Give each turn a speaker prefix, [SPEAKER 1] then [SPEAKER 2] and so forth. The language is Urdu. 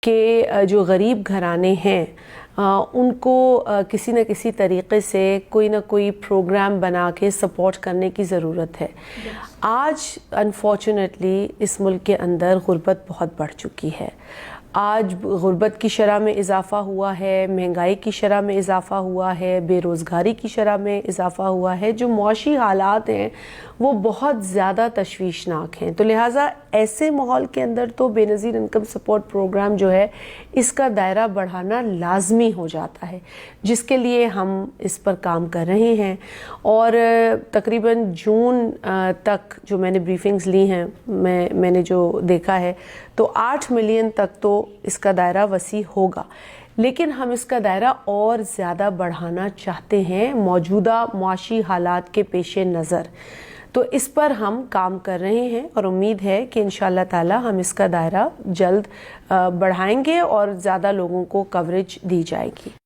[SPEAKER 1] کہ جو غریب گھرانے ہیں ان کو کسی نہ کسی طریقے سے کوئی نہ کوئی پروگرام بنا کے سپورٹ کرنے کی ضرورت ہے۔ آج انفارچونیٹلی اس ملک کے اندر غربت بہت بڑھ چکی ہے۔ آج غربت کی شرح میں اضافہ ہوا ہے، مہنگائی کی شرح میں اضافہ ہوا ہے، بے روزگاری کی شرح میں اضافہ ہوا ہے۔ جو معاشی حالات ہیں وہ بہت زیادہ تشویشناک ہیں، تو لہٰذا ایسے ماحول کے اندر تو بے نظیر انکم سپورٹ پروگرام جو ہے اس کا دائرہ بڑھانا لازمی ہو جاتا ہے، جس کے لیے ہم اس پر کام کر رہے ہیں۔ اور تقریباً جون تک جو میں نے بریفنگز لی ہیں، میں نے جو دیکھا ہے تو 8 ملین تک تو اس کا دائرہ وسیع ہوگا، لیکن ہم اس کا دائرہ اور زیادہ بڑھانا چاہتے ہیں موجودہ معاشی حالات کے پیش نظر۔ تو اس پر ہم کام کر رہے ہیں اور امید ہے کہ انشاءاللہ تعالی ہم اس کا دائرہ جلد بڑھائیں گے اور زیادہ لوگوں کو کوریج دی جائے گی۔